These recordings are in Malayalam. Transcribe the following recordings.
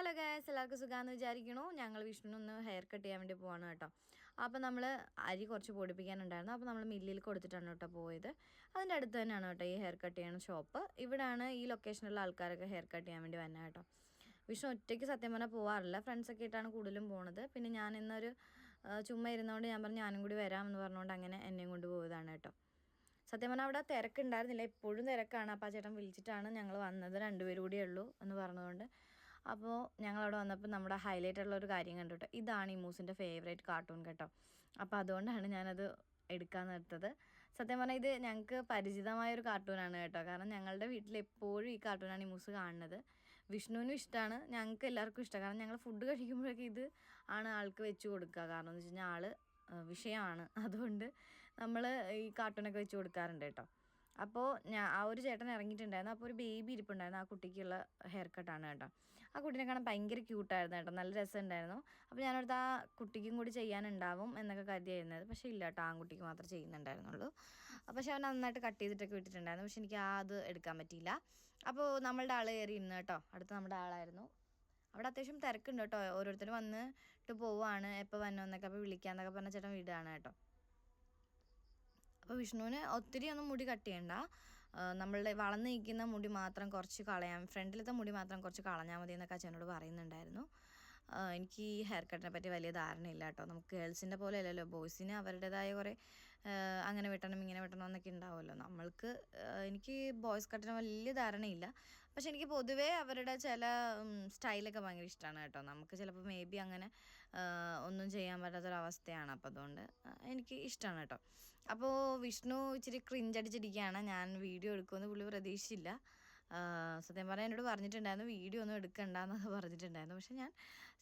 ഹലോ ഗൈസ്, എല്ലാവർക്കും സുഖമാണെന്ന് വിചാരിക്കണു. ഞങ്ങൾ വിഷ്ണുവിനൊന്ന് ഹെയർ കട്ട് ചെയ്യാൻ വേണ്ടി പോവാണ് കേട്ടോ. അപ്പോൾ നമ്മൾ അരി കുറച്ച് പൊടിപ്പിക്കാനുണ്ടായിരുന്നു. അപ്പോൾ നമ്മൾ മില്ലിൽ കൊടുത്തിട്ടാണ് കേട്ടോ പോയത്. അതിൻ്റെ അടുത്ത് തന്നെയാണ് കേട്ടോ ഈ ഹെയർ കട്ട് ചെയ്യണ ഷോപ്പ്. ഇവിടെയാണ് ഈ ലൊക്കേഷനിലുള്ള ആൾക്കാരൊക്കെ ഹെയർ കട്ട് ചെയ്യാൻ വേണ്ടി വന്നത് കേട്ടോ. വിഷ്ണു ഒറ്റയ്ക്ക് സത്യം പറഞ്ഞാൽ പോകാറില്ല, ഫ്രണ്ട്സൊക്കെ ആയിട്ടാണ് കൂടുതലും പോണത്. പിന്നെ ഞാൻ ഇന്നൊരു ചുമ്മാ ഇരുന്നതുകൊണ്ട് ഞാൻ പറഞ്ഞു ഞാനും കൂടി വരാമെന്ന് പറഞ്ഞുകൊണ്ട് അങ്ങനെ എന്നെയും കൊണ്ട് പോയതാണ് കേട്ടോ. സത്യം പറഞ്ഞാൽ അവിടെ തിരക്കുണ്ടായിരുന്നില്ല, എപ്പോഴും തിരക്കാണ്. അപ്പോൾ ആ ചേട്ടൻ വിളിച്ചിട്ടാണ് ഞങ്ങൾ വന്നത്, രണ്ടുപേരും കൂടിയേ ഉള്ളൂ എന്ന് പറഞ്ഞതുകൊണ്ട്. അപ്പോൾ ഞങ്ങളവിടെ വന്നപ്പോൾ നമ്മുടെ ഹൈലൈറ്റ് ഉള്ള ഒരു കാര്യം കണ്ടു കേട്ടോ. ഇതാണ് ഇമൂസിൻ്റെ ഫേവറേറ്റ് കാർട്ടൂൺ കേട്ടോ. അപ്പോൾ അതുകൊണ്ടാണ് ഞാനത് എടുക്കാൻ നിർത്തത്. സത്യം പറഞ്ഞാൽ ഇത് ഞങ്ങൾക്ക് പരിചിതമായൊരു കാർട്ടൂണാണ് കേട്ടോ. കാരണം ഞങ്ങളുടെ വീട്ടിൽ എപ്പോഴും ഈ കാർട്ടൂണാണ് ഇമൂസ് കാണുന്നത്. വിഷ്ണുവിനും ഇഷ്ടമാണ്, ഞങ്ങൾക്ക് എല്ലാവർക്കും ഇഷ്ടമാണ്. കാരണം ഞങ്ങൾ ഫുഡ് കഴിക്കുമ്പോഴൊക്കെ ഇത് ആണ് ആൾക്ക് വെച്ച് കൊടുക്കുക. കാരണം എന്ന് വെച്ച് കഴിഞ്ഞാൽ ആൾ വിഷയമാണ്, അതുകൊണ്ട് നമ്മൾ ഈ കാർട്ടൂണൊക്കെ വെച്ച് കൊടുക്കാറുണ്ട് കേട്ടോ. അപ്പോൾ ആ ഒരു ചേട്ടൻ ഇറങ്ങിയിട്ടുണ്ടായിരുന്നു. അപ്പോൾ ഒരു ബേബി ഇരിപ്പുണ്ടായിരുന്നു, ആ കുട്ടിക്കുള്ള ഹെയർ കട്ടാണ് കേട്ടോ. ആ കുട്ടീനെ കാണാൻ ഭയങ്കര ക്യൂട്ടായിരുന്നു കേട്ടോ, നല്ല രസമുണ്ടായിരുന്നു. അപ്പോൾ ഞാനടുത്ത് ആ കുട്ടിക്കും കൂടി ചെയ്യാനുണ്ടാവും എന്നൊക്കെ കരുതിയായിരുന്നത്. പക്ഷേ ഇല്ല കേട്ടോ, ആൺകുട്ടിക്ക് മാത്രമേ ചെയ്യുന്നുണ്ടായിരുന്നുള്ളൂ. പക്ഷേ അവൻ നന്നായിട്ട് കട്ട് ചെയ്തിട്ടൊക്കെ വിട്ടിട്ടുണ്ടായിരുന്നു. പക്ഷേ എനിക്ക് അത് എടുക്കാൻ പറ്റിയില്ല. അപ്പോൾ നമ്മളുടെ ആൾ കയറി ഇരുന്ന് കേട്ടോ, അടുത്ത് നമ്മുടെ ആളായിരുന്നു. അവിടെ അത്യാവശ്യം തിരക്കുണ്ട് കേട്ടോ, ഓരോരുത്തർ വന്നിട്ട് പോവുകയാണ്, എപ്പോൾ വന്നു എന്നൊക്കെ. അപ്പോൾ വിളിക്കാമെന്നൊക്കെ പറഞ്ഞ ചേട്ടൻ വീടാണ് കേട്ടോ. അപ്പോൾ വിഷ്ണുവിന് ഒത്തിരി ഒന്നും മുടി കട്ട് ചെയ്യണ്ട, നമ്മളുടെ വളർന്ന് നിൽക്കുന്ന മുടി മാത്രം കുറച്ച് കളയാം, ഫ്രണ്ടിലത്തെ മുടി മാത്രം കുറച്ച് കളഞ്ഞാൽ മതി എന്നൊക്കെ അച്ഛനോട് പറയുന്നുണ്ടായിരുന്നു. എനിക്ക് ഈ ഹെയർ കട്ടിനെ പറ്റി വലിയ ധാരണയില്ല കേട്ടോ. നമുക്ക് ഗേൾസിൻ്റെ പോലെ അല്ലല്ലോ, ബോയ്സിന് അവരുടേതായ കുറേ അങ്ങനെ വെട്ടണം ഇങ്ങനെ വെട്ടണം എന്നൊക്കെ ഉണ്ടാവുമല്ലോ. നമ്മൾക്ക് എനിക്ക് ബോയ്സ് കട്ടിന് വലിയ ധാരണയില്ല. പക്ഷെ എനിക്ക് പൊതുവേ അവരുടെ ചില സ്റ്റൈലൊക്കെ ഭയങ്കര ഇഷ്ടമാണ് കേട്ടോ. നമുക്ക് ചിലപ്പോൾ മേ ബി അങ്ങനെ ഒന്നും ചെയ്യാൻ പറ്റാത്തൊരവസ്ഥയാണ്. അപ്പോൾ അതുകൊണ്ട് എനിക്ക് ഇഷ്ടമാണ് കേട്ടോ. അപ്പോൾ വിഷ്ണു ഇച്ചിരി ക്രിഞ്ചടിച്ചിരിക്കുകയാണ്. ഞാൻ വീഡിയോ എടുക്കുമെന്ന് പുള്ളി പ്രതീക്ഷിച്ചില്ല. സത്യം പറഞ്ഞാൽ എന്നോട് പറഞ്ഞിട്ടുണ്ടായിരുന്നു വീഡിയോ ഒന്നും എടുക്കണ്ടെന്നൊക്കെ പറഞ്ഞിട്ടുണ്ടായിരുന്നു. പക്ഷെ ഞാൻ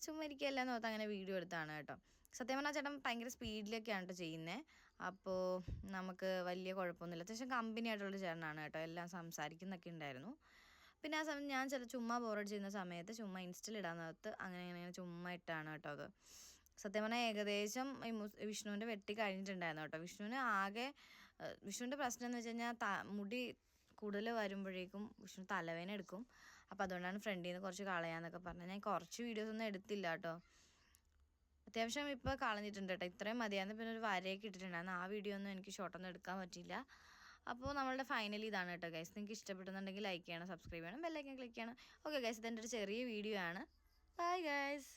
ചുമ്മാ ഇരിക്കുകയല്ല എന്ന് ഓർത്ത് അങ്ങനെ വീഡിയോ എടുത്താണ് കേട്ടോ. സത്യം പറഞ്ഞാൽ ചേട്ടൻ ഭയങ്കര സ്പീഡിലൊക്കെയാണ് കേട്ടോ ചെയ്യുന്നത്. അപ്പോൾ നമുക്ക് വലിയ കുഴപ്പമൊന്നുമില്ല. അത്യാവശ്യം കമ്പനി ആയിട്ടുള്ള ചേട്ടനാണ് കേട്ടോ, എല്ലാം സംസാരിക്കുന്നൊക്കെ ഉണ്ടായിരുന്നു. പിന്നെ ആ സമയം ഞാൻ ചുമ്മാ ബോറഡ് ചെയ്യുന്ന സമയത്ത് ചുമ്മാ ഇൻസ്റ്റയിൽ അങ്ങനെ ചുമ്മാ ഇട്ടാണ് കേട്ടോ അത്. സത്യം പറഞ്ഞാൽ ഏകദേശം വിഷ്ണുവിൻ്റെ വെട്ടി കഴിഞ്ഞിട്ടുണ്ടായിരുന്നു കേട്ടോ. വിഷ്ണുവിൻ്റെ പ്രശ്നം എന്ന് വെച്ച് കഴിഞ്ഞാൽ മുടി കൂടുതൽ വരുമ്പോഴേക്കും വിഷ്ണു തലവേദന എടുക്കും. അപ്പോൾ അതുകൊണ്ടാണ് ഫ്രണ്ടിൽ നിന്ന് കുറച്ച് കളയാന്നൊക്കെ പറഞ്ഞത്. ഞാൻ കുറച്ച് വീഡിയോസൊന്നും എടുത്തില്ല കേട്ടോ, അത്യാവശ്യം ഇപ്പോൾ കളഞ്ഞിട്ടുണ്ട് കേട്ടോ. ഇത്രയും മതിയായിരുന്നു. പിന്നെ ഒരു വരയൊക്കെ ഇട്ടിട്ടുണ്ടായിരുന്നു, ആ വീഡിയോ ഒന്നും എനിക്ക് ഷോട്ടൊന്നും എടുക്കാൻ പറ്റിയില്ല. അപ്പോൾ നമ്മളുടെ ഫൈനലി ഇതാണ് കേട്ടോ ഗൈസ്. നിങ്ങൾക്ക് ഇഷ്ടപ്പെടുന്നുണ്ടെങ്കിൽ ലൈക്ക് ചെയ്യണം, സബ്സ്ക്രൈബ് ചെയ്യണം, ബെല്ലൈക്കൻ ക്ലിക്ക് ചെയ്യണം. ഓക്കെ ഗൈസ്, ഇതെൻ്റെ ഒരു ചെറിയ വീഡിയോ ആണ്. Bye guys.